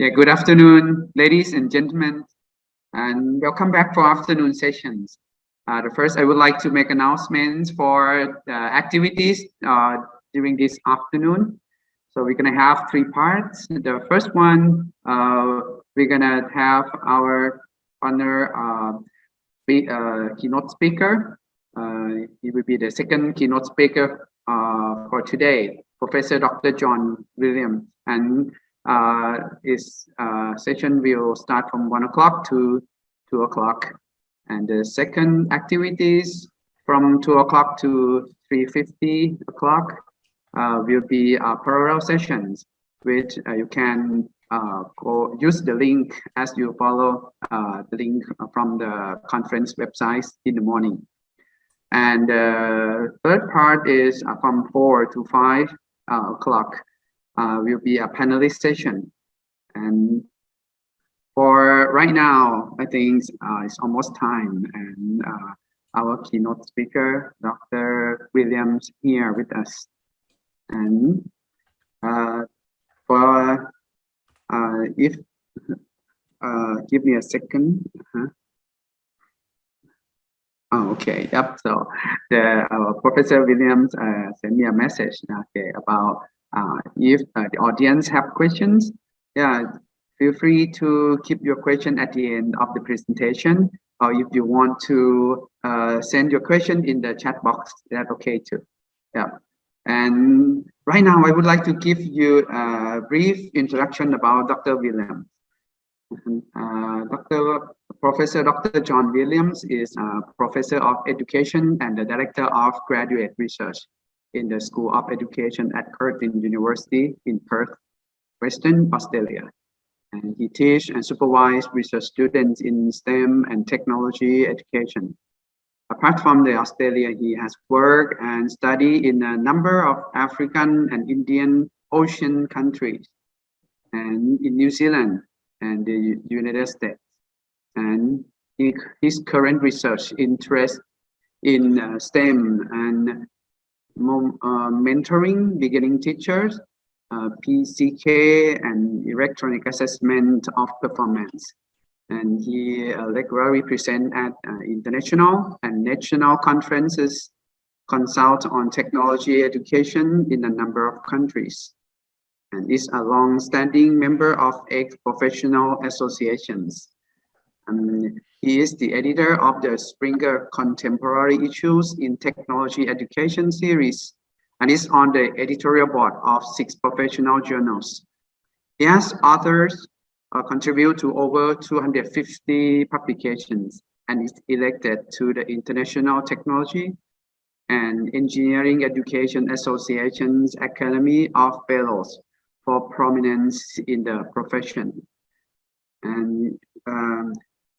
Okay, good afternoon, ladies and gentlemen, and welcome back for afternoon sessions. First, I would like to make announcements for activities during this afternoon. So we're gonna have three parts. The first one, we're gonna have our partner keynote speaker. He will be the second keynote speaker for today, Professor Dr. John Williams, and his session will start from 1 o'clock to 2 o'clock. And the second activities from 2 o'clock to 3:50 o'clock will be parallel sessions, which you can go use the link as you follow the link from the conference website in the morning. And the third part is from 4 to 5 o'clock will be a panelist session. And for right now, I think it's almost time, and our keynote speaker, Dr. Williams, here with us. And give me a second. Oh, okay. Yep. So Professor Williams sent me a message about if the audience have questions. Yeah, feel free to keep your question at the end of the presentation, or if you want to send your question in the chat box, that's okay too. Yeah. And right now, I would like to give you a brief introduction about Dr. Williams. Professor Dr. John Williams is a professor of education and the director of graduate research in the School of Education at Curtin University in Perth, Western Australia. And he teaches and supervises research students in STEM and technology education. Apart from Australia, he has worked and studied in a number of African and Indian Ocean countries, and in New Zealand and the United States. And his current research interest in STEM and mentoring beginning teachers, PCK, and electronic assessment of performance. And he regularly presents at international and national conferences, consult on technology education in a number of countries, and is a long-standing member of 8 professional associations. He is the editor of the Springer Contemporary Issues in Technology Education series, and is on the editorial board of 6 professional journals. He has authors contribute to over 250 publications, and is elected to the International Technology and Engineering Education Association's Academy of Fellows for prominence in the profession. And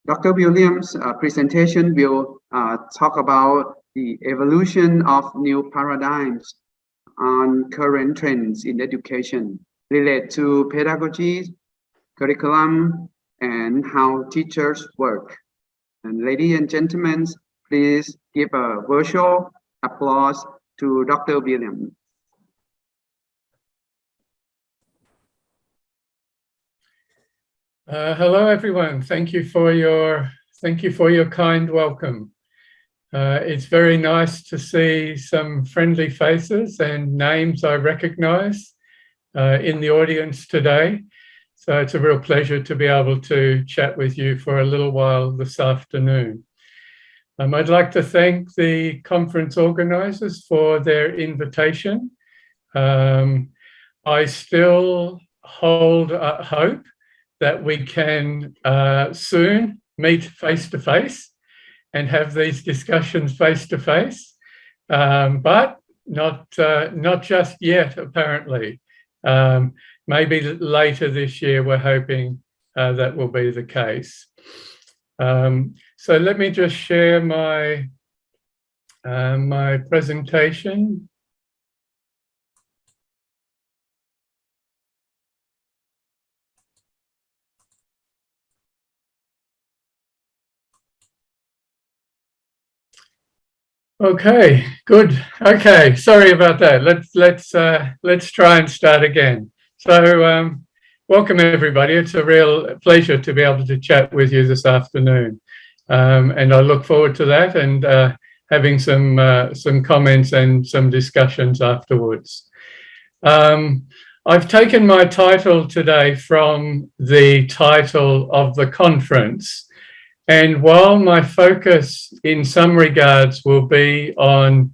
Dr. Williams' presentation will talk about the evolution of new paradigms on current trends in education related to pedagogy, curriculum, and how teachers work. And ladies and gentlemen, please give a virtual applause to Dr. Williams. Hello, everyone. Thank you for your kind welcome. It's very nice to see some friendly faces and names I recognize in the audience today. So it's a real pleasure to be able to chat with you for a little while this afternoon. I'd like to thank the conference organizers for their invitation. I still hold hope that we can soon meet face-to-face and have these discussions face-to-face, but not just yet, apparently. Maybe later this year, we're hoping that will be the case. So let me just share my my presentation. Okay, good. Okay, sorry about that. Let's try and start again. So Welcome, everybody. It's a real pleasure to be able to chat with you this afternoon. And I look forward to that and having some comments and some discussions afterwards. I've taken my title today from the title of the conference. And while my focus in some regards will be on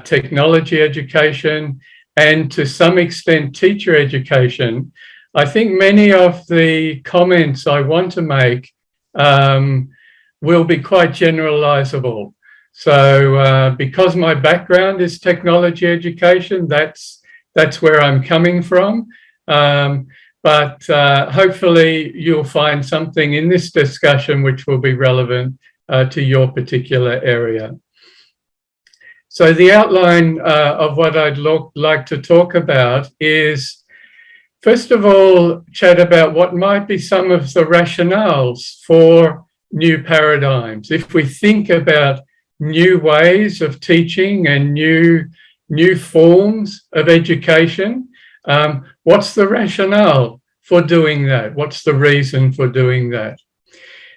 technology education and to some extent teacher education, I think many of the comments I want to make will be quite generalizable. So because my background is technology education, that's where I'm coming from. But hopefully you'll find something in this discussion which will be relevant to your particular area. So the outline of what I'd like to talk about is, first of all, chat about what might be some of the rationales for new paradigms. If we think about new ways of teaching and new forms of education, what's the rationale for doing that? What's the reason for doing that?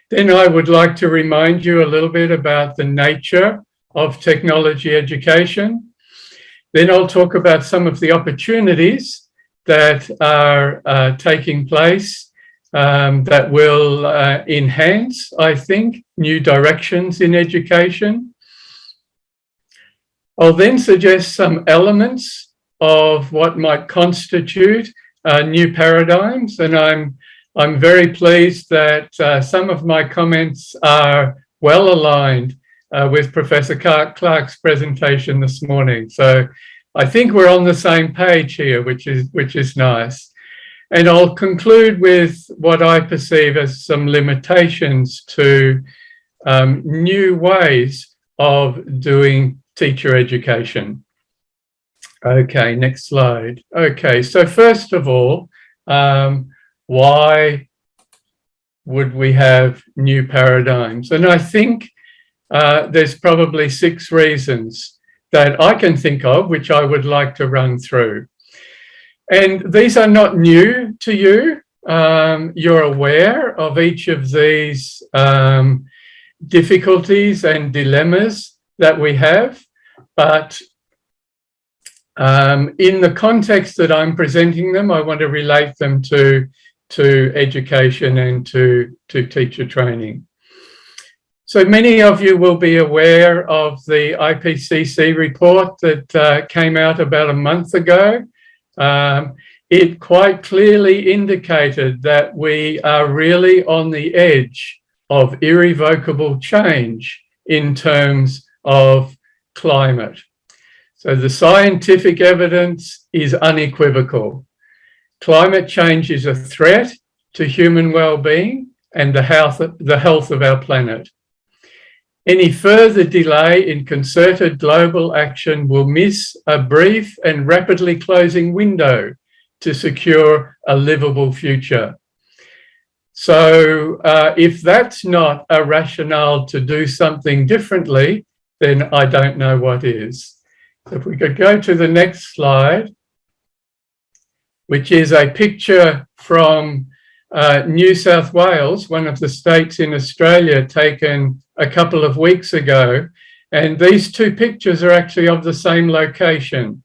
Then I would like to remind you a little bit about the nature of technology education. Then I'll talk about some of the opportunities that are taking place that will enhance, I think, new directions in education. I'll then suggest some elements of what might constitute new paradigms, and I'm very pleased that some of my comments are well aligned with Professor Clark's presentation this morning. So I think we're on the same page here, which is nice. And I'll conclude with what I perceive as some limitations to new ways of doing teacher education. Okay, next slide. Okay, so first of all, why would we have new paradigms? And I think there's probably 6 reasons that I can think of, which I would like to run through. And these are not new to you. You're aware of each of these difficulties and dilemmas that we have, but in the context that I'm presenting them, I want to relate them to education and to teacher training. So many of you will be aware of the IPCC report that came out about a month ago. It quite clearly indicated that we are really on the edge of irrevocable change in terms of climate. So the scientific evidence is unequivocal. Climate change is a threat to human well-being and the health of our planet. Any further delay in concerted global action will miss a brief and rapidly closing window to secure a livable future. So if that's not a rationale to do something differently, then I don't know what is. If we could go to the next slide, which is a picture from New South Wales, one of the states in Australia, taken a couple of weeks ago. And these 2 pictures are actually of the same location.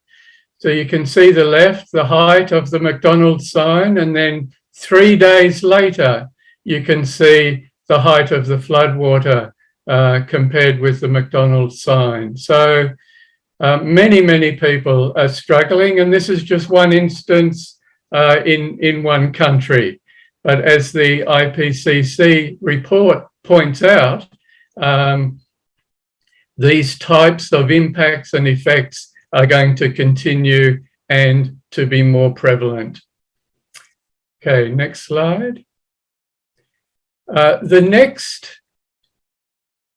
So you can see the left, the height of the McDonald's sign, and then 3 days later, you can see the height of the floodwater compared with the McDonald's sign. So many people are struggling, and this is just one instance in one country. But as the IPCC report points out, these types of impacts and effects are going to continue and to be more prevalent. Okay, next slide. The next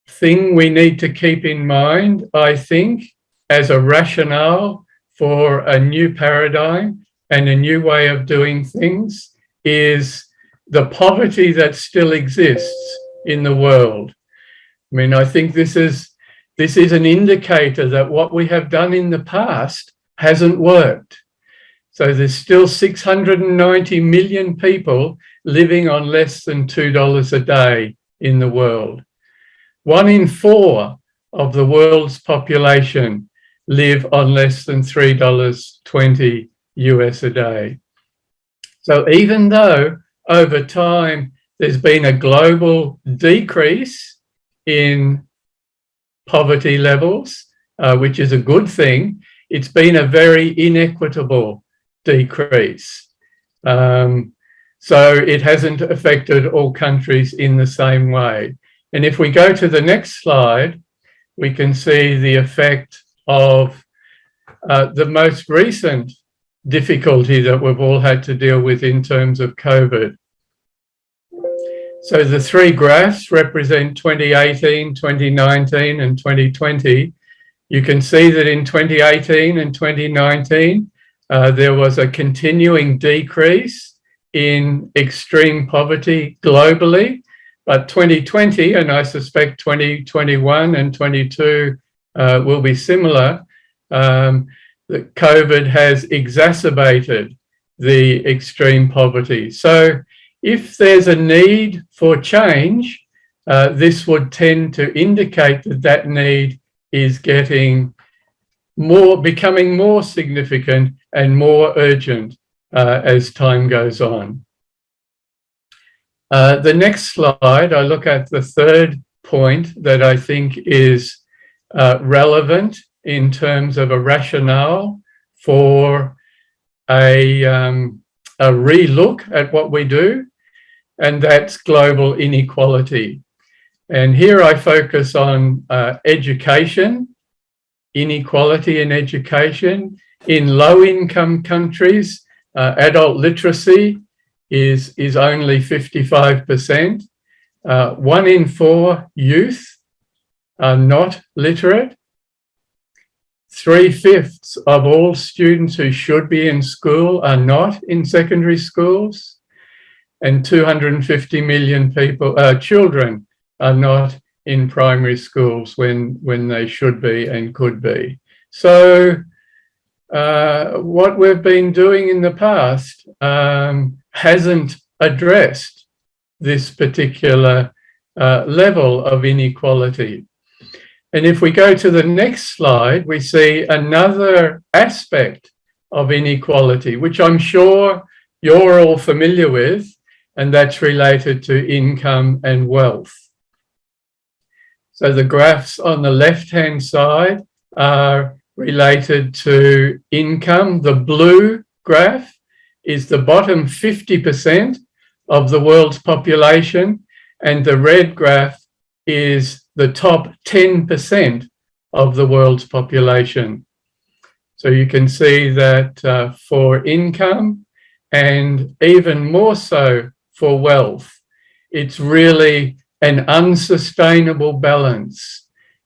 thing we need to keep in mind, I think, as a rationale for a new paradigm and a new way of doing things is the poverty that still exists in the world. I mean, I think this is an indicator that what we have done in the past hasn't worked. So there's still 690 million people living on less than $2 a day in the world. 1 in 4 of the world's population live on less than $3.20 US a day. So even though over time there's been a global decrease in poverty levels, which is a good thing, it's been a very inequitable decrease. So it hasn't affected all countries in the same way. And if we go to the next slide, we can see the effect of the most recent difficulty that we've all had to deal with in terms of COVID. So the 3 graphs represent 2018, 2019, and 2020. You can see that in 2018 and 2019, there was a continuing decrease in extreme poverty globally, but 2020, and I suspect 2021 and 22 will be similar, that COVID has exacerbated the extreme poverty. So if there's a need for change, this would tend to indicate that that need is becoming more significant and more urgent as time goes on. The next slide, I look at the third point that I think is relevant in terms of a rationale for a relook at what we do, and that's global inequality. And here I focus on education, inequality in education. In low-income countries, adult literacy is only 55%. 1 in 4 youth are not literate. 3/5 of all students who should be in school are not in secondary schools, and 250 million children are not in primary schools when they should be and could be. So what we've been doing in the past hasn't addressed this particular level of inequality. And if we go to the next slide, we see another aspect of inequality, which I'm sure you're all familiar with, and that's related to income and wealth. So the graphs on the left-hand side are related to income. The blue graph is the bottom 50% of the world's population, and the red graph is the top 10% of the world's population. So you can see that for income, and even more so for wealth, it's really an unsustainable balance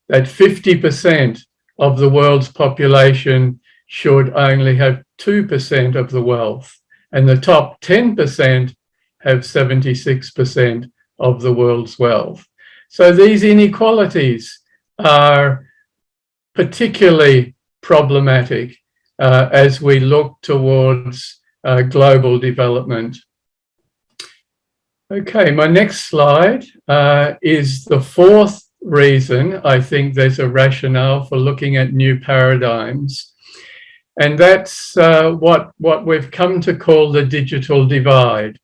that 50% of the world's population should only have 2% of the wealth, and the top 10% have 76% of the world's wealth. So these inequalities are particularly problematic as we look towards global development. Okay, my next slide is the fourth reason I think there's a rationale for looking at new paradigms. And that's what we've come to call the digital divide.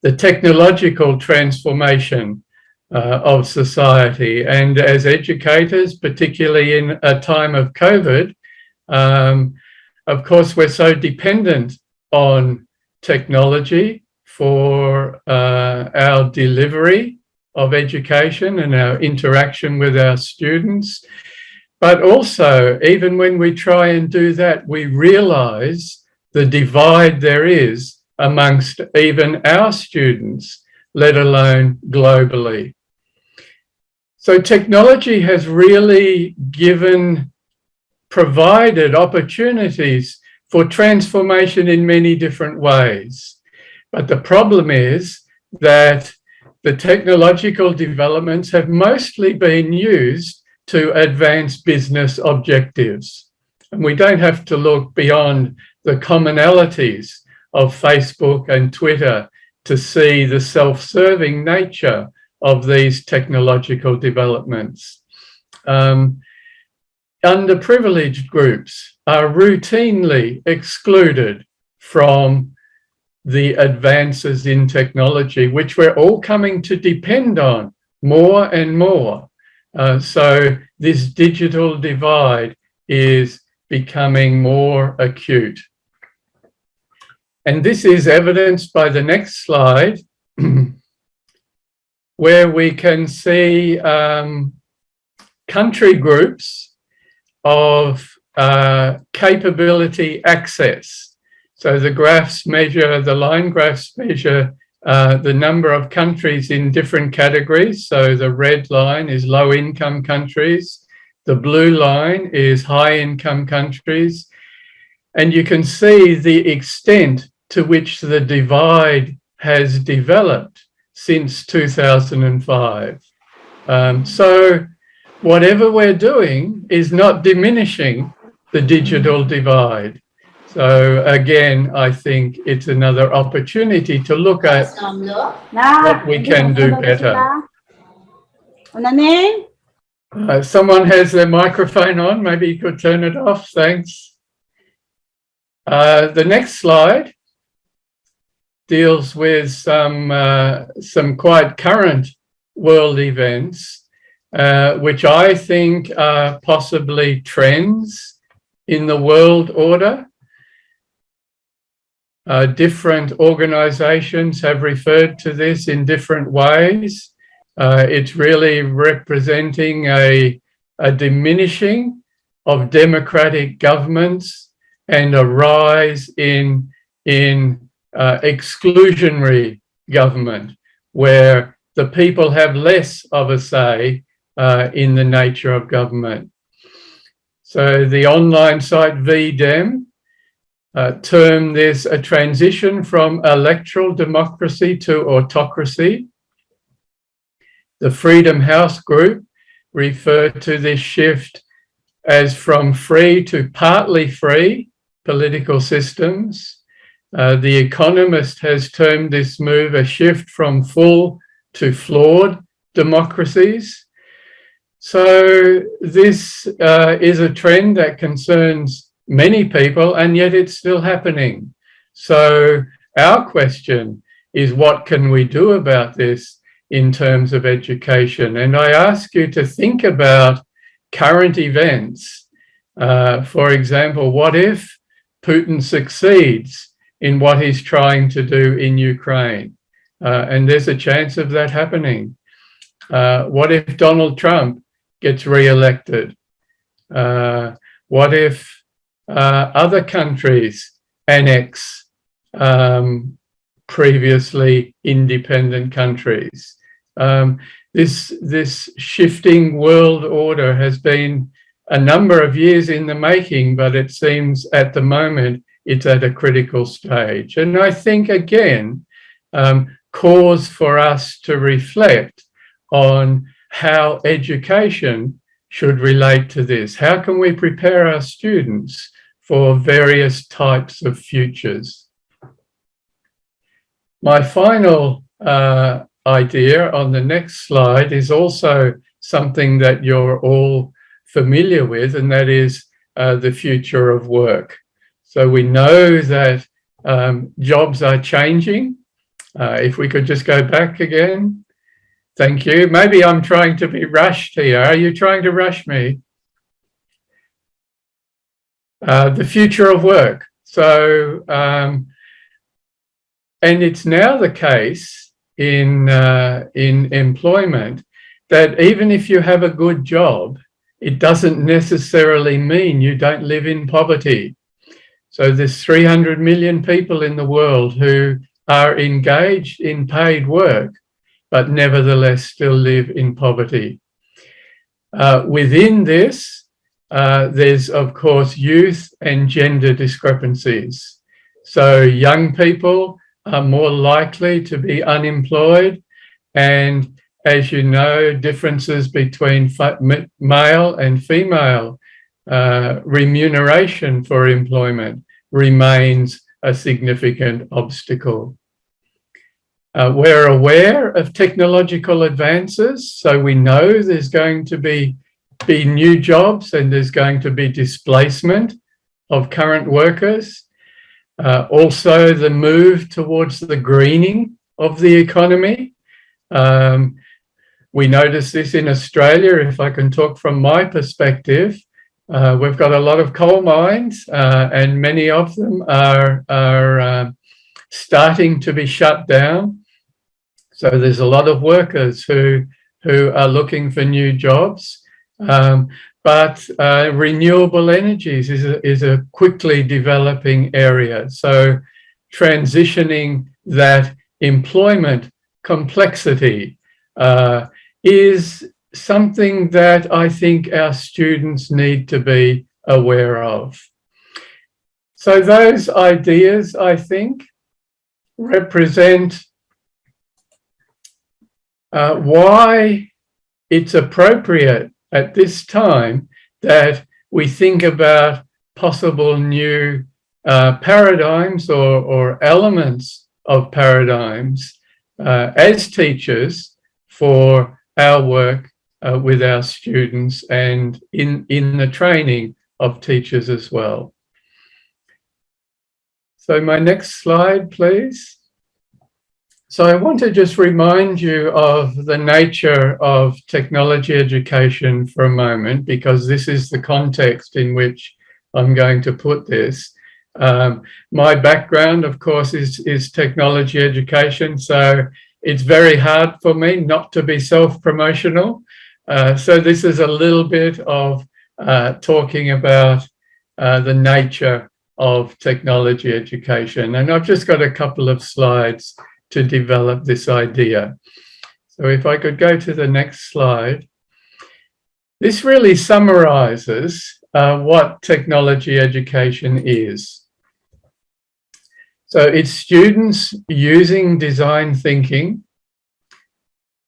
The technological transformation of society. And as educators, particularly in a time of COVID, of course, we're so dependent on technology for our delivery of education and our interaction with our students. But also, even when we try and do that, we realize the divide there is amongst even our students, let alone globally. So technology has really provided opportunities for transformation in many different ways. But the problem is that the technological developments have mostly been used to advance business objectives. And we don't have to look beyond the commonalities of Facebook and Twitter to see the self-serving nature of these technological developments. Underprivileged groups are routinely excluded from the advances in technology, which we're all coming to depend on more and more. So this digital divide is becoming more acute. And this is evidenced by the next slide, where we can see country groups of capability access. So the graphs measure, the line graphs measure the number of countries in different categories. So the red line is low-income countries. The blue line is high-income countries. And you can see the extent to which the divide has developed since 2005. So whatever we're doing is not diminishing the digital divide. So again, I think it's another opportunity to look at what we can do better. Someone has their microphone on, maybe you could turn it off, thanks. The next slide deals with some quite current world events, which I think are possibly trends in the world order. Different organizations have referred to this in different ways. It's really representing a diminishing of democratic governments and a rise in exclusionary government, where the people have less of a say in the nature of government. So the online site VDem termed this a transition from electoral democracy to autocracy. The Freedom House group referred to this shift as from free to partly free political systems. The Economist has termed this move a shift from full to flawed democracies. So this is a trend that concerns many people, and yet it's still happening. So our question is, what can we do about this in terms of education? And I ask you to think about current events. For example, what if Putin succeeds in what he's trying to do in Ukraine? And there's a chance of that happening. What if Donald Trump gets re-elected? What if other countries annex previously independent countries? This shifting world order has been a number of years in the making, but it seems at the moment it's at a critical stage. And I think, again, cause for us to reflect on how education should relate to this. How can we prepare our students for various types of futures? My final idea on the next slide is also something that you're all familiar with, and that is the future of work. So we know that jobs are changing. If we could just go back again. Thank you. Maybe I'm trying to be rushed here. Are you trying to rush me? The future of work. So, and it's now the case in employment that even if you have a good job, it doesn't necessarily mean you don't live in poverty. So there's 300 million people in the world who are engaged in paid work, but nevertheless still live in poverty. Within this, there's of course youth and gender discrepancies. So young people are more likely to be unemployed, and as you know, differences between male and female remuneration for employment remains a significant obstacle. We're aware of technological advances, so we know there's going to be new jobs and there's going to be displacement of current workers. Also, the move towards the greening of the economy. We notice this in Australia. If I can talk from my perspective, we've got a lot of coal mines and many of them are starting to be shut down. So there's a lot of workers who are looking for new jobs. But renewable energies is a quickly developing area. So transitioning that employment complexity is something that I think our students need to be aware of. So those ideas, I think, represent why it's appropriate at this time that we think about possible new paradigms or elements of paradigms as teachers for our work with our students and in the training of teachers as well. So my next slide, please. So I want to just remind you of the nature of technology education for a moment, because this is the context in which I'm going to put this. My background, of course, is technology education, so it's very hard for me not to be self-promotional. So this is a little bit of talking about the nature of technology education. And I've just got a couple of slides to develop this idea. So if I could go to the next slide. This really summarizes what technology education is. So it's students using design thinking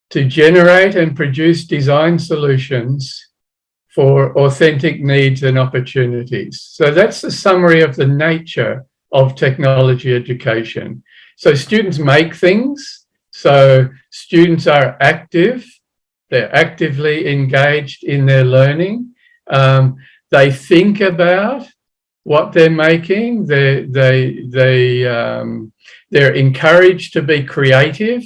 to generate and produce design solutions for authentic needs and opportunities. So that's the summary of the nature of technology education. So students make things, so students are active, they're actively engaged in their learning. They think about what they're making, they're encouraged to be creative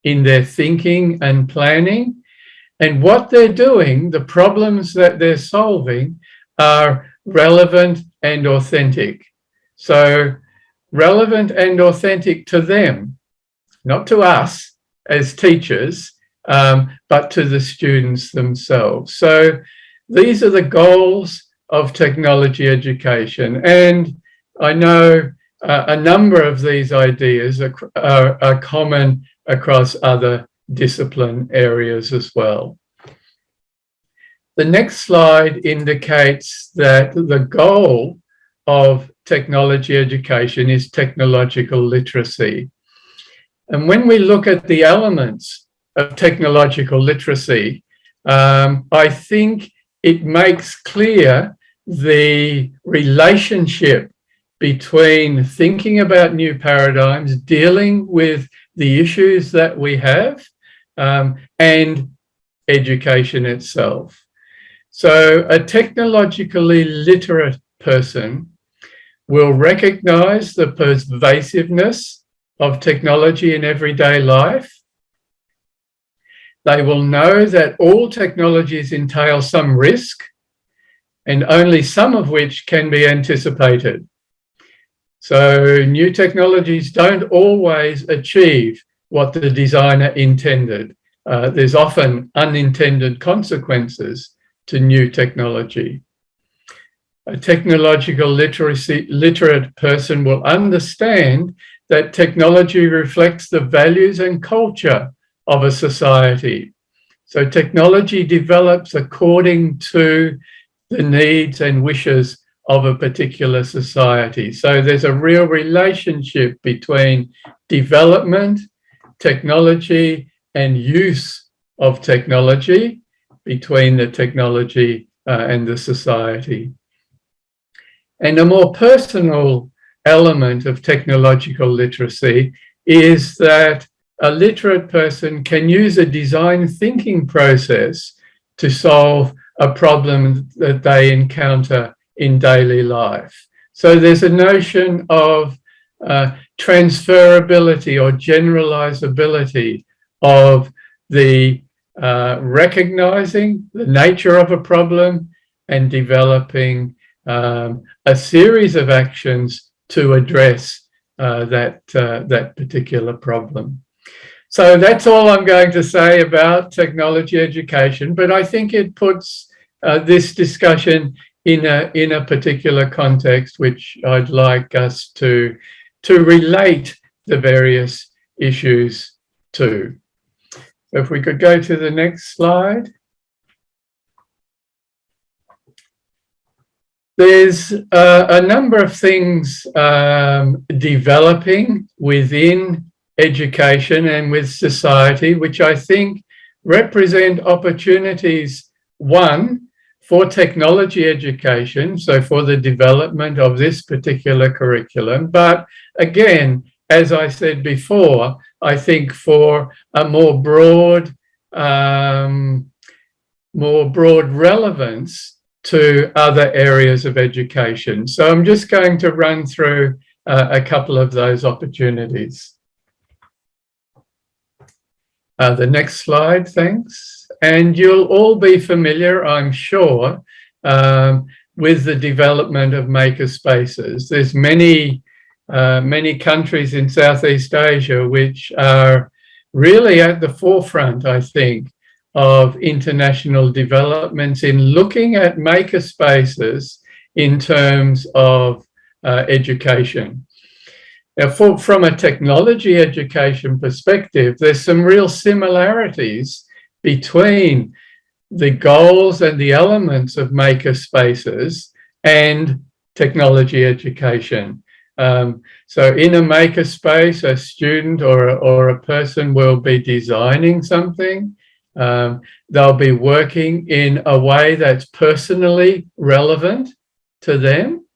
in their thinking and planning. And what they're doing, the problems that they're solving, are relevant and authentic. So relevant and authentic to them, not to us as teachers, but to the students themselves. So these are the goals of technology education. And I know a number of these ideas are common across other discipline areas as well. The next slide indicates that the goal of technology education is technological literacy. And when we look at the elements of technological literacy, I think it makes clear the relationship between thinking about new paradigms, dealing with the issues that we have, and education itself. So a technologically literate person will recognize the pervasiveness of technology in everyday life. They will know that all technologies entail some risk, and only some of which can be anticipated. So new technologies don't always achieve what the designer intended. There's often unintended consequences to new technology. A technological literate person will understand that technology reflects the values and culture of a society. So technology develops according to the needs and wishes of a particular society. So there's a real relationship between development, technology, and use of technology, between the technology and the society. And a more personal element of technological literacy is that a literate person can use a design thinking process to solve a problem that they encounter in daily life. So there's a notion of transferability or generalizability of the recognizing the nature of a problem and developing a series of actions to address that particular problem. So that's all I'm going to say about technology education, but I think it puts this discussion in a particular context, which I'd like us to relate the various issues to. So if we could go to the next slide. There's a number of things developing within education and with society, which I think represent opportunities, one, for technology education, so for the development of this particular curriculum, but again, as I said before, I think for a more broad relevance to other areas of education. So I'm just going to run through a couple of those opportunities. The next slide, thanks. And you'll all be familiar, I'm sure, with the development of maker spaces. There's many countries in Southeast Asia which are really at the forefront, I think, of international developments in looking at maker spaces in terms of education. Now, from a technology education perspective, there's some real similarities between the goals and the elements of maker spaces and technology education. So in a maker space, a student or a person will be designing something. They'll be working in a way that's personally relevant to them.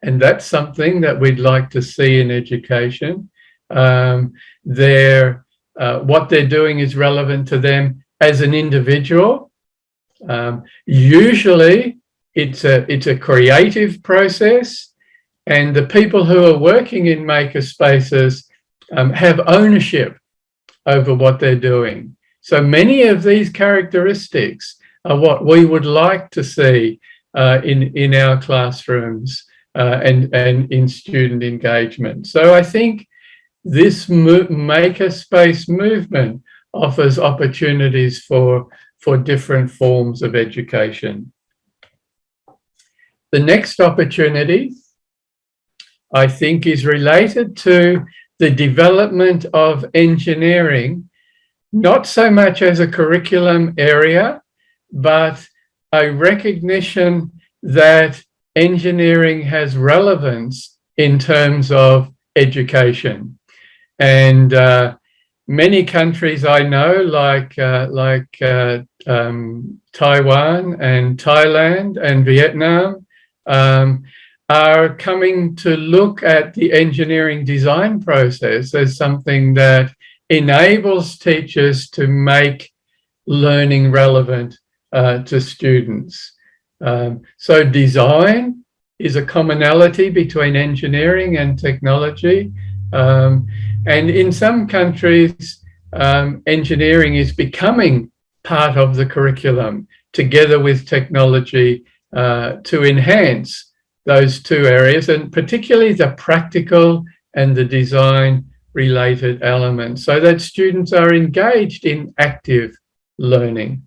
And that's something that we'd like to see in education. What they're doing is relevant to them as an individual. Usually it's a creative process, and the people who are working in maker spaces have ownership over what they're doing. So many of these characteristics are what we would like to see in our classrooms and in student engagement. So I think this makerspace movement offers opportunities for different forms of education. The next opportunity, I think, is related to the development of engineering, not so much as a curriculum area, but a recognition that engineering has relevance in terms of education. And many countries I know, like Taiwan and Thailand and Vietnam, are coming to look at the engineering design process as something that enables teachers to make learning relevant to students. So design is a commonality between engineering and technology. And in some countries, engineering is becoming part of the curriculum together with technology to enhance those two areas, and particularly the practical and the design related elements, so that students are engaged in active learning.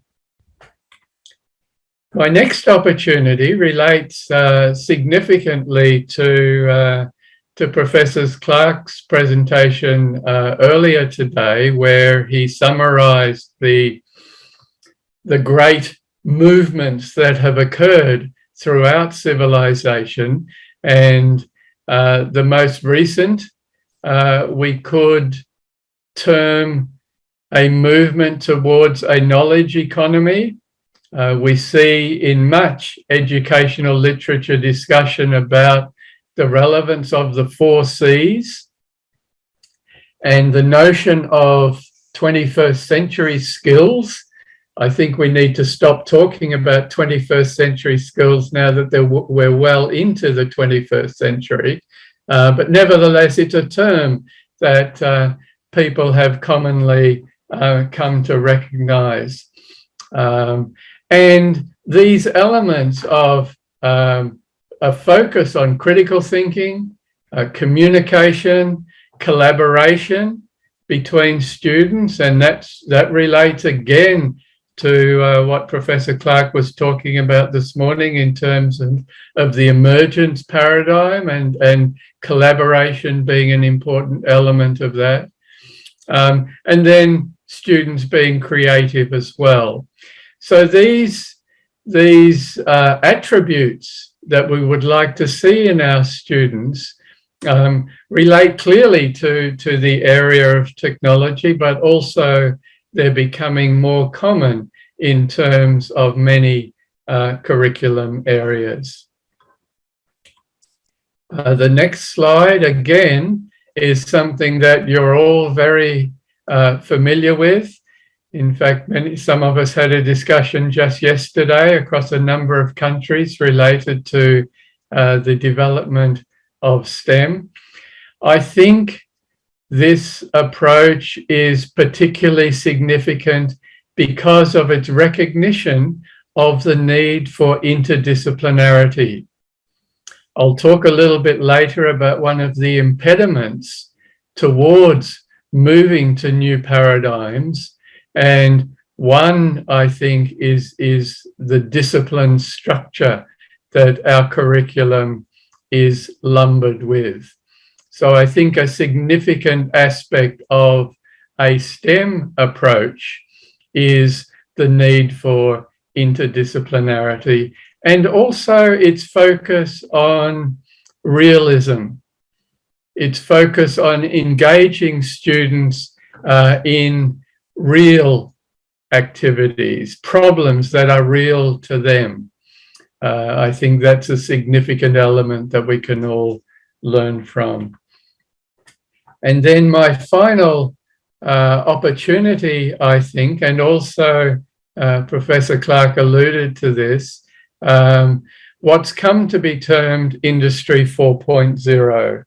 My next opportunity relates significantly to Professor Clark's presentation earlier today, where he summarized the great movements that have occurred throughout civilization, and the most recent we could term a movement towards a knowledge economy. We see in much educational literature discussion about the relevance of the 4 C's and the notion of 21st century skills. I think we need to stop talking about 21st century skills now that we're well into the 21st century. But nevertheless, it's a term that people have commonly come to recognize. And these elements of a focus on critical thinking, communication, collaboration between students, and that relates again to what Professor Clark was talking about this morning in terms of the emergence paradigm and collaboration being an important element of that. And then students being creative as well. So these attributes that we would like to see in our students relate clearly to the area of technology, but also they're becoming more common in terms of many curriculum areas. The next slide, again, is something that you're all very familiar with. In fact, some of us had a discussion just yesterday across a number of countries related to the development of STEM. I think this approach is particularly significant because of its recognition of the need for interdisciplinarity. I'll talk a little bit later about one of the impediments towards moving to new paradigms. And one, I think, is the discipline structure that our curriculum is lumbered with. So I think a significant aspect of a STEM approach is the need for interdisciplinarity and also its focus on realism. Its focus on engaging students in real activities, problems that are real to them. I think that's a significant element that we can all learn from. And then my final opportunity, I think, and also Professor Clark alluded to this, what's come to be termed Industry 4.0.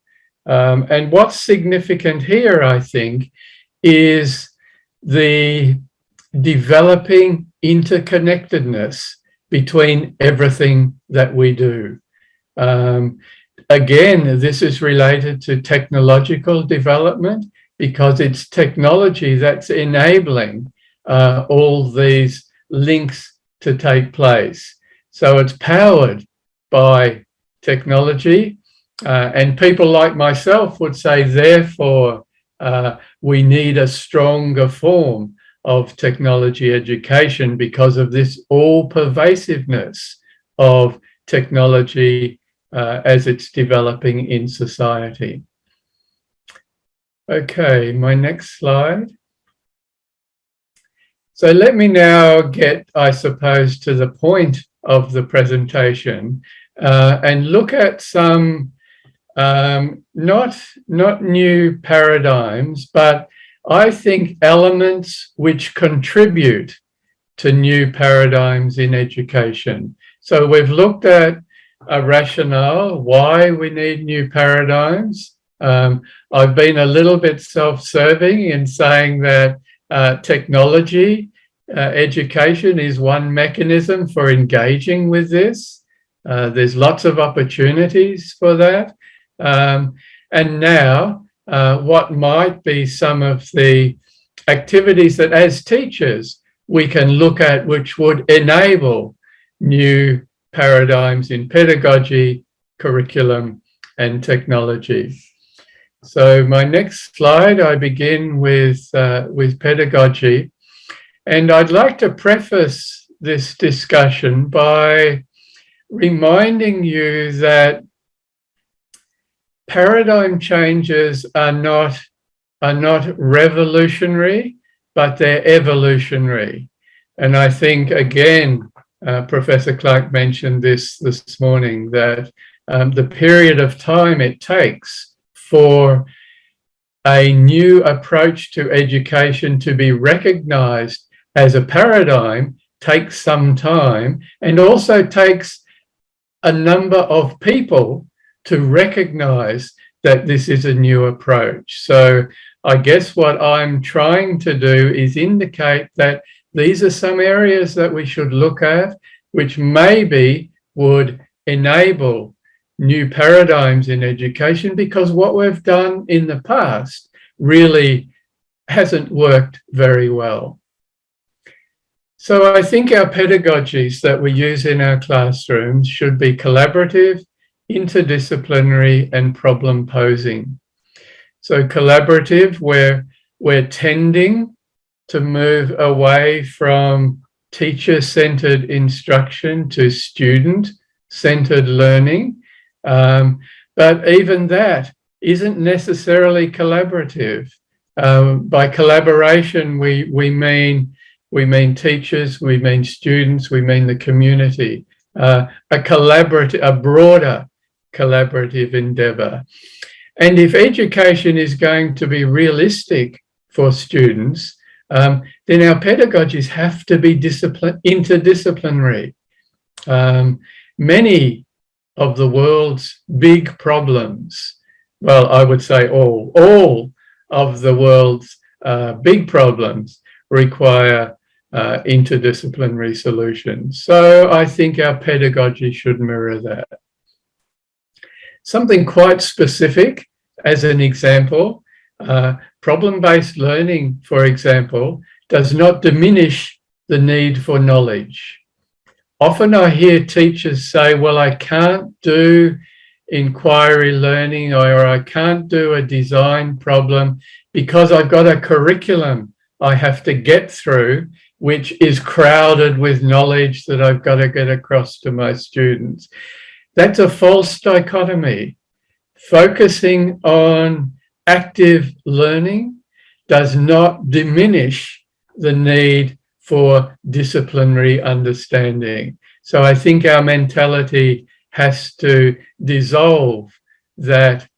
And what's significant here, I think, is the developing interconnectedness between everything that we do. Again, this is related to technological development because it's technology that's enabling all these links to take place. So it's powered by technology, and people like myself would say, therefore, we need a stronger form of technology education because of this all-pervasiveness of technology as it's developing in society. Okay, my next slide. So let me now get, I suppose, to the point of the presentation and look at some not new paradigms, but I think elements which contribute to new paradigms in education. So we've looked at a rationale, why we need new paradigms. I've been a little bit self-serving in saying that technology education is one mechanism for engaging with this. There's lots of opportunities for that. And now, what might be some of the activities that as teachers we can look at which would enable new paradigms in pedagogy, curriculum, and technology. So my next slide, I begin with pedagogy. And I'd like to preface this discussion by reminding you that paradigm changes are not revolutionary, but they're evolutionary. And I think, again, Professor Clark mentioned this morning, that the period of time it takes for a new approach to education to be recognized as a paradigm takes some time, and also takes a number of people to recognize that this is a new approach. So I guess what I'm trying to do is indicate that these are some areas that we should look at, which maybe would enable new paradigms in education, because what we've done in the past really hasn't worked very well. So I think our pedagogies that we use in our classrooms should be collaborative, interdisciplinary, and problem posing. So collaborative, where we're tending to move away from teacher-centered instruction to student-centered learning. But even that isn't necessarily collaborative. By collaboration, we mean teachers, we mean students, we mean the community. A broader collaborative endeavour. And if education is going to be realistic for students, then our pedagogies have to be interdisciplinary. Many of the world's big problems, well, I would say all of the world's big problems require interdisciplinary solutions. So I think our pedagogy should mirror that. Something quite specific, as an example, problem-based learning, for example, does not diminish the need for knowledge. Often I hear teachers say, well, I can't do inquiry learning, or I can't do a design problem because I've got a curriculum I have to get through, which is crowded with knowledge that I've got to get across to my students. That's a false dichotomy. Focusing on active learning does not diminish the need for disciplinary understanding. So I think our mentality has to dissolve that,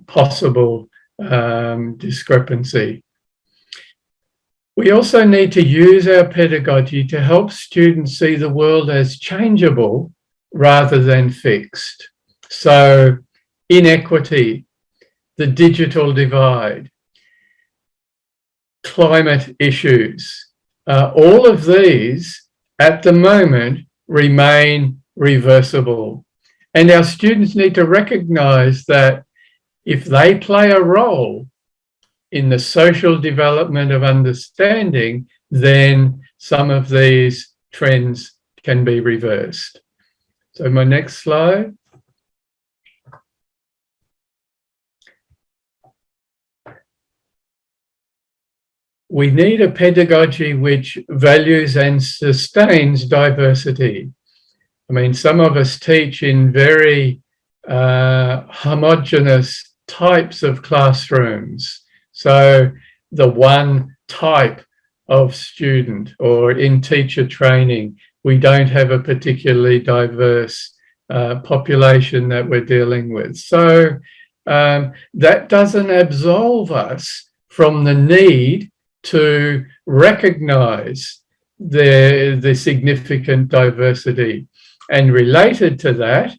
possible discrepancy. We also need to use our pedagogy to help students see the world as changeable rather than fixed. So inequity, the digital divide, climate issues, all of these at the moment remain reversible. And our students need to recognize that if they play a role in the social development of understanding, then some of these trends can be reversed. So my next slide. We need a pedagogy which values and sustains diversity. I mean, some of us teach in very homogeneous types of classrooms. So the one type of student, or in teacher training, we don't have a particularly diverse population that we're dealing with. So that doesn't absolve us from the need to recognize the significant diversity. And related to that,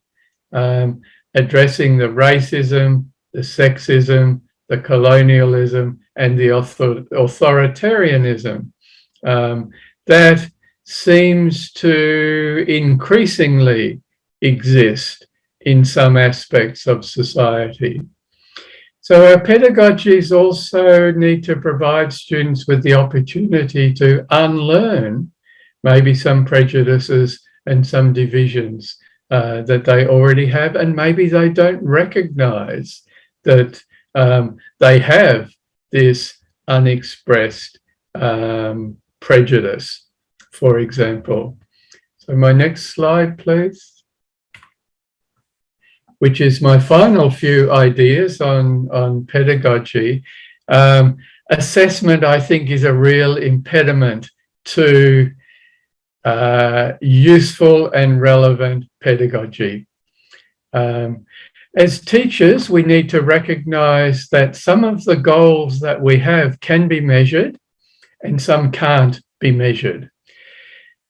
addressing the racism, the sexism, the colonialism, and the authoritarianism that seems to increasingly exist in some aspects of society. So our pedagogies also need to provide students with the opportunity to unlearn maybe some prejudices and some divisions that they already have, and maybe they don't recognize that they have this unexpressed prejudice, for example. So my next slide, please, which is my final few ideas on pedagogy. Assessment, I think, is a real impediment to useful and relevant pedagogy. As teachers, we need to recognize that some of the goals that we have can be measured and some can't be measured.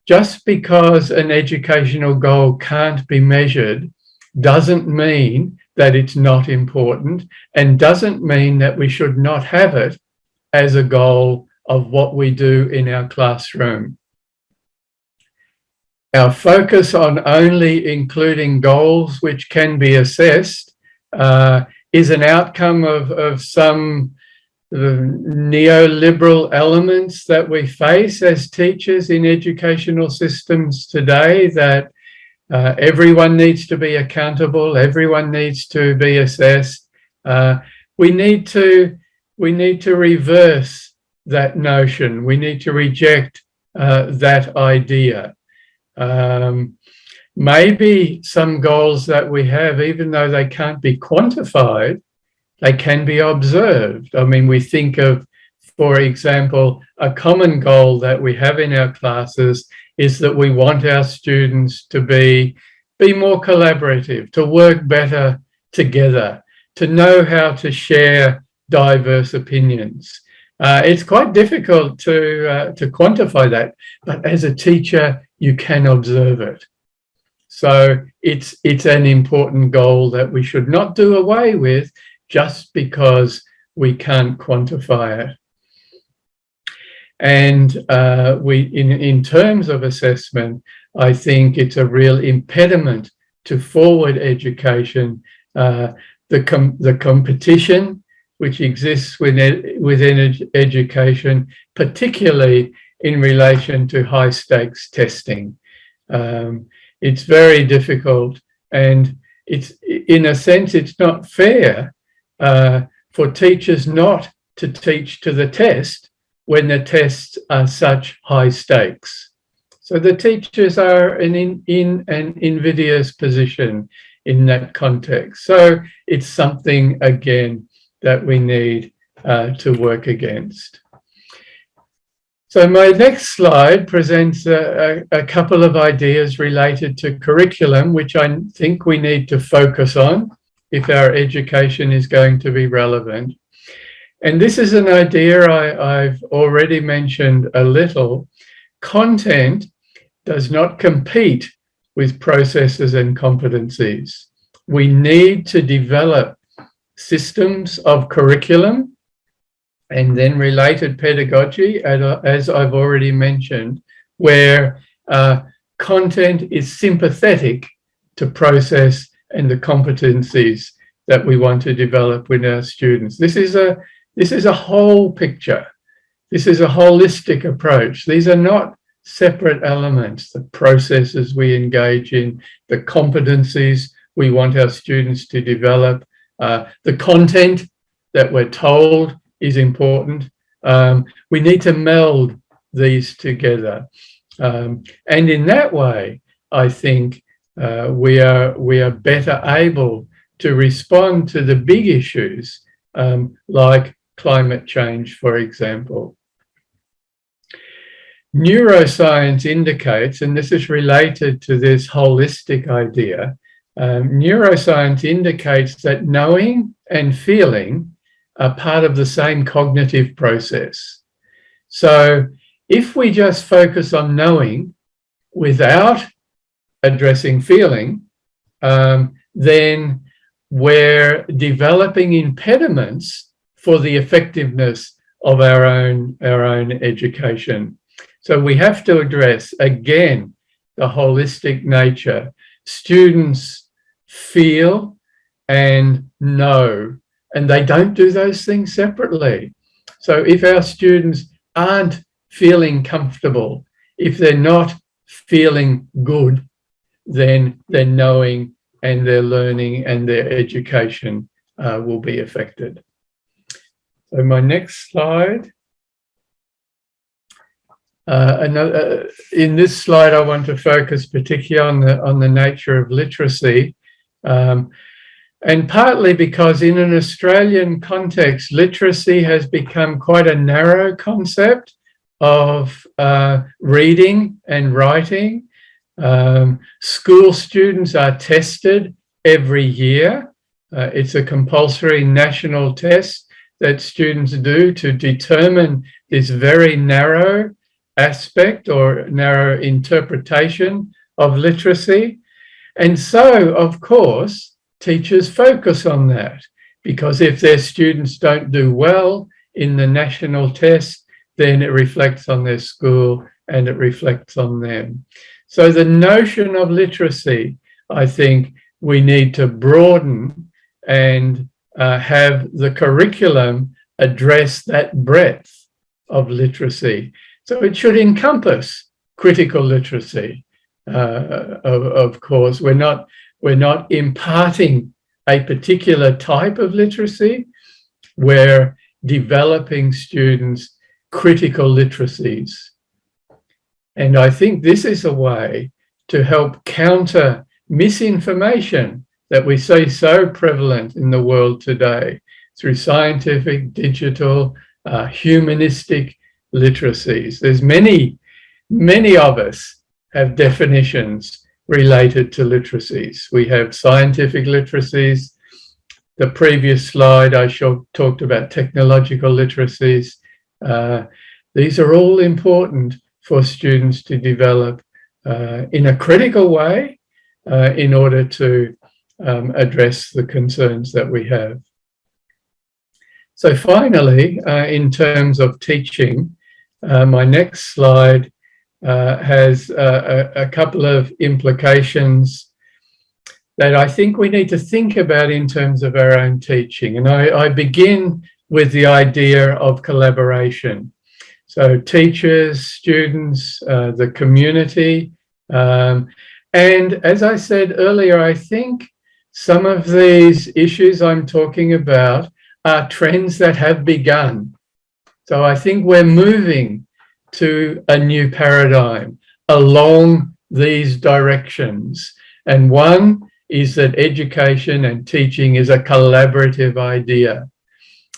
Just because an educational goal can't be measured doesn't mean that it's not important, and doesn't mean that we should not have it as a goal of what we do in our classroom. Our focus on only including goals which can be assessed is an outcome of some neoliberal elements that we face as teachers in educational systems today, that everyone needs to be accountable, everyone needs to be assessed. We need to reverse that notion. We need to reject that idea. Maybe some goals that we have, even though they can't be quantified, they can be observed. I mean, we think of, for example, a common goal that we have in our classes is that we want our students to be more collaborative, to work better together, to know how to share diverse opinions. It's quite difficult to quantify that, but as a teacher, you can observe it. So it's an important goal that we should not do away with just because we can't quantify it. And in terms of assessment, I think it's a real impediment to forward education. The competition which exists within education, particularly in relation to high stakes testing. It's very difficult, and it's, in a sense, it's not fair for teachers not to teach to the test when the tests are such high stakes. So the teachers are in an invidious position in that context. So it's something, again, that we need to work against. So my next slide presents a couple of ideas related to curriculum, which I think we need to focus on if our education is going to be relevant. And this is an idea I've already mentioned a little. Content does not compete with processes and competencies. We need to develop systems of curriculum and then related pedagogy, as I've already mentioned, where content is sympathetic to process and the competencies that we want to develop with our students. This is a whole picture. This is a holistic approach. These are not separate elements, the processes we engage in, the competencies we want our students to develop, the content that we're told is important. We need to meld these together. And in that way, I think we are better able to respond to the big issues like climate change, for example. Neuroscience indicates, and this is related to this holistic idea, neuroscience indicates that knowing and feeling are part of the same cognitive process. So if we just focus on knowing without addressing feeling, then we're developing impediments for the effectiveness of our own education. So we have to address, again, the holistic nature. Students feel and know, and they don't do those things separately. So if our students aren't feeling comfortable, if they're not feeling good, then their knowing and their learning and their education will be affected. So my next slide. In this slide, I want to focus particularly on the nature of literacy, and partly because in an Australian context, literacy has become quite a narrow concept of reading and writing. School students are tested every year. It's a compulsory national test that students do to determine this very narrow aspect or narrow interpretation of literacy. And so, of course, teachers focus on that, because if their students don't do well in the national test, then it reflects on their school and it reflects on them. So the notion of literacy, I think we need to broaden and have the curriculum address that breadth of literacy. So it should encompass critical literacy. Of course, we're not imparting a particular type of literacy. We're developing students critical literacies. And I think this is a way to help counter misinformation that we see so prevalent in the world today through scientific, digital, humanistic literacies. There's many of us have definitions related to literacies. We have scientific literacies. The previous slide I talked about technological literacies. These are all important for students to develop in a critical way in order to address the concerns that we have. So finally, in terms of teaching, my next slide has a couple of implications that I think we need to think about in terms of our own teaching. And I begin with the idea of collaboration. So teachers, students, the community. And as I said earlier, I think some of these issues I'm talking about are trends that have begun. So I think we're moving to a new paradigm along these directions. And one is that education and teaching is a collaborative idea.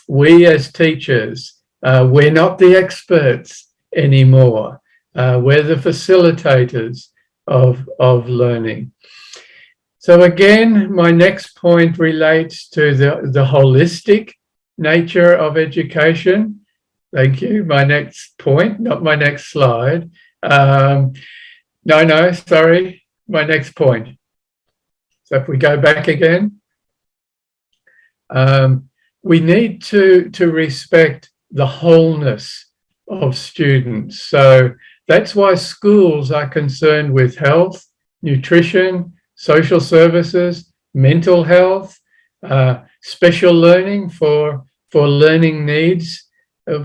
We as teachers, we're not the experts anymore. We're the facilitators of learning. So again, my next point relates to the holistic nature of education. Thank you. My next point, not my next slide. Sorry, my next point. So if we go back again, we need to respect the wholeness of students. So that's why schools are concerned with health, nutrition, social services, mental health, special learning for learning needs,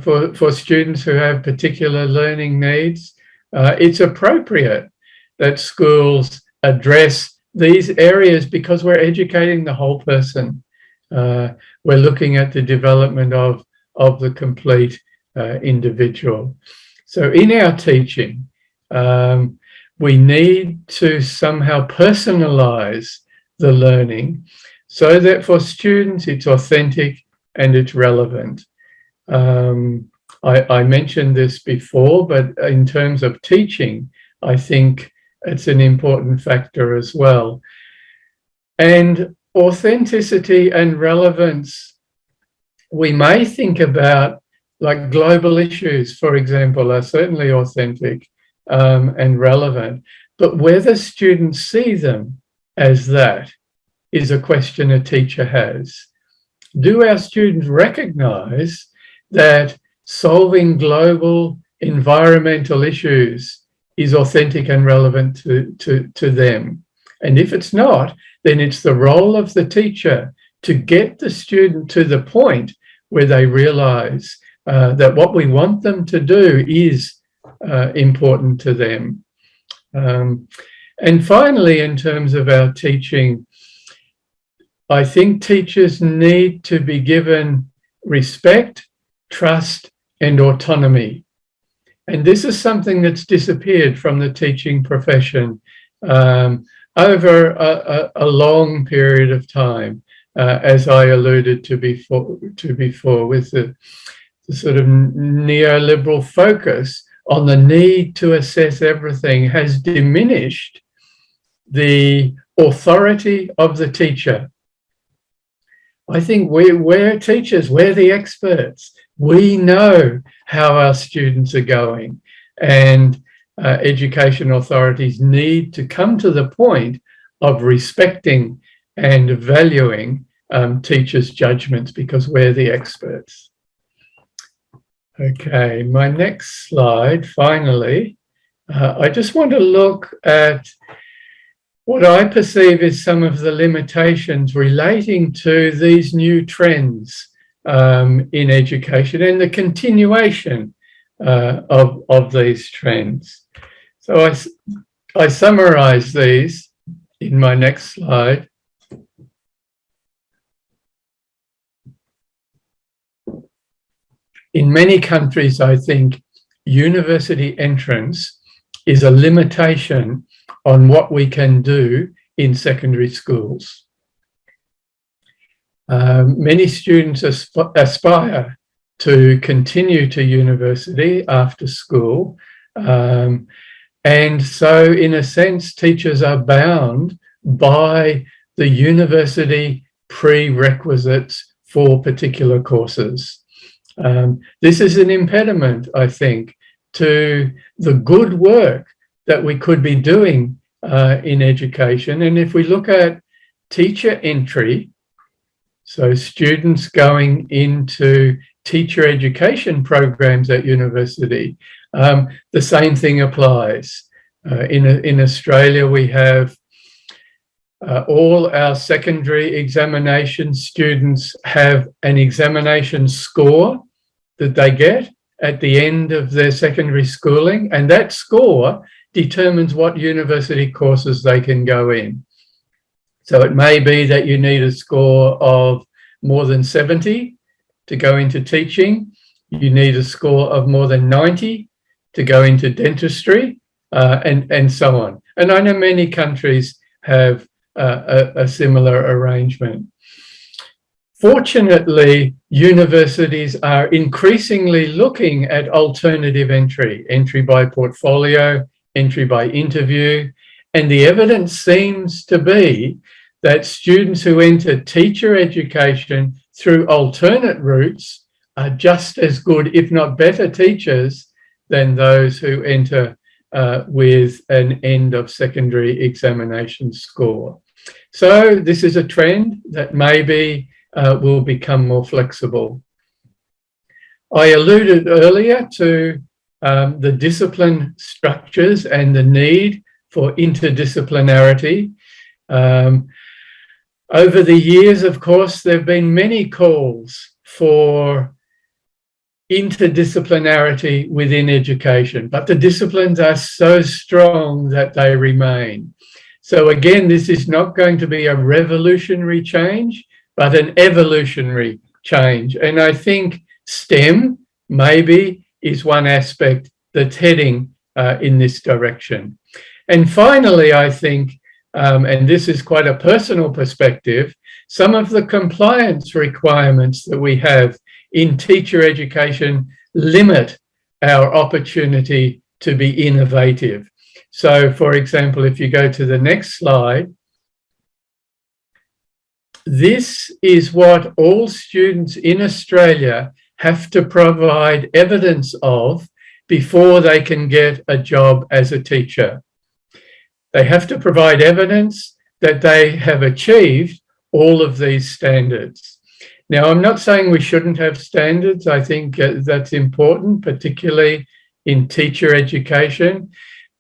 for students who have particular learning needs. It's appropriate that schools address these areas because we're educating the whole person. We're looking at the development of the complete individual. So in our teaching, we need to somehow personalize the learning so that for students it's authentic and it's relevant. I mentioned this before, but in terms of teaching, I think it's an important factor as well. And authenticity and relevance, we may think about like global issues, for example, are certainly authentic and relevant, but whether students see them as that is a question a teacher has. Do our students recognize that solving global environmental issues is authentic and relevant to them? And if it's not, then it's the role of the teacher to get the student to the point where they realize that what we want them to do is important to them. And finally, in terms of our teaching, I think teachers need to be given respect, trust, and autonomy. And this is something that's disappeared from the teaching profession over a long period of time, as I alluded to before with the sort of neoliberal focus on the need to assess everything has diminished the authority of the teacher. I think we're teachers, we're the experts. We know how our students are going, and education authorities need to come to the point of respecting and valuing teachers' judgments, because we're the experts. Okay, my next slide, finally, I just want to look at what I perceive is some of the limitations relating to these new trends in education and the continuation of these trends. So I summarize these in my next slide. In many countries, I think university entrance is a limitation on what we can do in secondary schools. Many students aspire to continue to university after school. And so, in a sense, teachers are bound by the university prerequisites for particular courses. This is an impediment, I think, to the good work that we could be doing in education. And if we look at teacher entry, so students going into teacher education programs at university, the same thing applies. In Australia, we have all our secondary examination students have an examination score that they get at the end of their secondary schooling, and that score determines what university courses they can go in. So it may be that you need a score of more than 70 to go into teaching. You need a score of more than 90 to go into dentistry, and so on. And I know many countries have a similar arrangement. Fortunately, universities are increasingly looking at alternative entry by portfolio, entry by interview, and the evidence seems to be that students who enter teacher education through alternate routes are just as good, if not better, teachers than those who enter with an end of secondary examination score. So this is a trend that maybe will become more flexible. I alluded earlier to the discipline structures and the need for interdisciplinarity. Over the years, of course, there have been many calls for interdisciplinarity within education, but the disciplines are so strong that they remain. So again, this is not going to be a revolutionary change, but an evolutionary change. And I think STEM maybe is one aspect that's heading in this direction. And finally, I think, and this is quite a personal perspective, some of the compliance requirements that we have in teacher education limit our opportunity to be innovative. So, for example, if you go to the next slide, this is what all students in Australia have to provide evidence of before they can get a job as a teacher. They have to provide evidence that they have achieved all of these standards. Now, I'm not saying we shouldn't have standards. I think that's important, particularly in teacher education.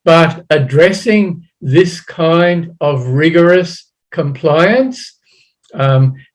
But addressing this kind of rigorous compliance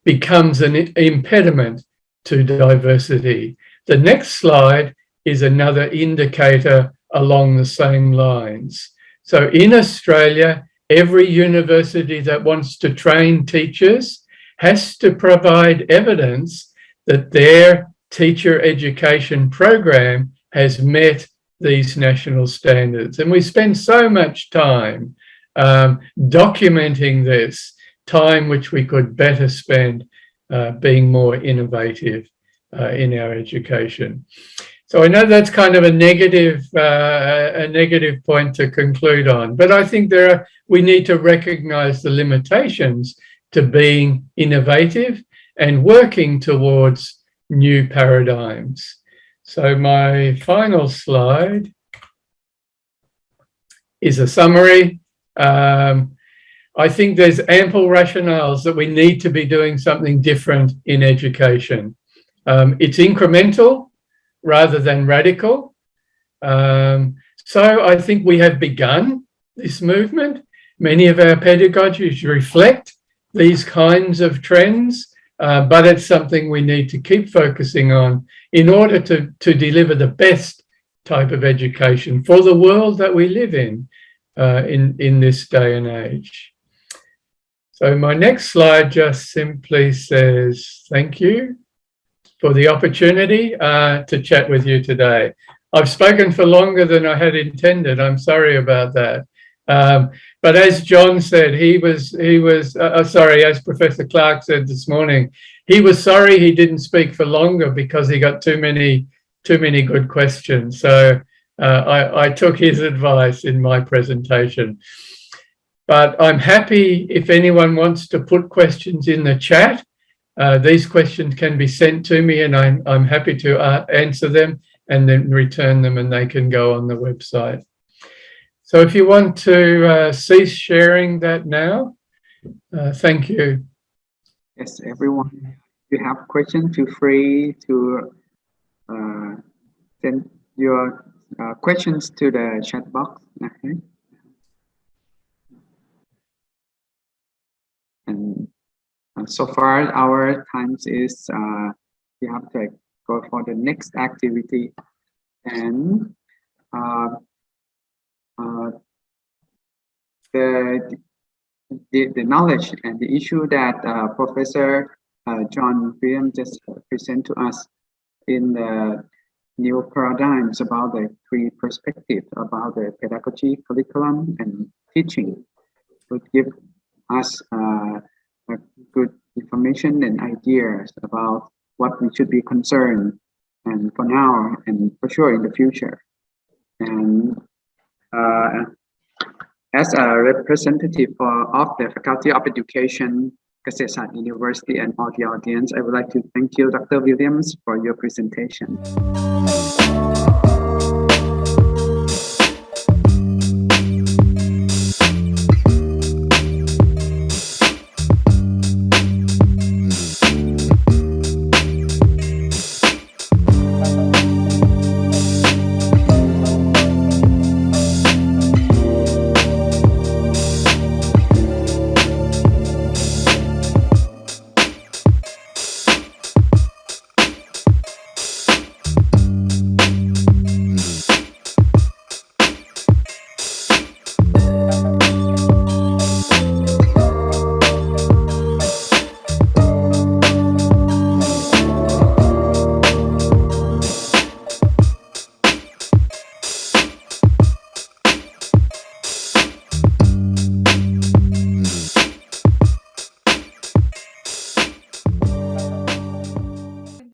becomes an impediment to diversity. The next slide is another indicator along the same lines. So in Australia, every university that wants to train teachers has to provide evidence that their teacher education program has met these national standards. And we spend so much time documenting this, time which we could better spend being more innovative in our education. So I know that's kind of a negative point to conclude on, but I think we need to recognize the limitations to being innovative and working towards new paradigms. So my final slide is a summary. I think there's ample rationales that we need to be doing something different in education. It's incremental rather than radical. So I think we have begun this movement. Many of our pedagogies reflect these kinds of trends, but it's something we need to keep focusing on in order to deliver the best type of education for the world that we live in this day and age. So my next slide just simply says, thank you for the opportunity to chat with you today. I've spoken for longer than I had intended. I'm sorry about that. But as John said, as Professor Clark said this morning, he was sorry he didn't speak for longer because he got too many good questions. So I took his advice in my presentation. But I'm happy if anyone wants to put questions in the chat. These questions can be sent to me and I'm happy to answer them and then return them, and they can go on the website. So if you want to cease sharing that now, thank you. Yes, everyone, if you have questions, feel free to send your questions to the chat box. Okay. And so far, our times is we have to go for the next activity, and the knowledge and the issue that Professor John William just presented to us in the new paradigms about the three perspectives about the pedagogy, curriculum, and teaching would give us a good information and ideas about what we should be concerned and for now and for sure in the future. And as a representative of the Faculty of Education, Kasetsat University, and all the audience, I would like to thank you, Dr. Williams, for your presentation.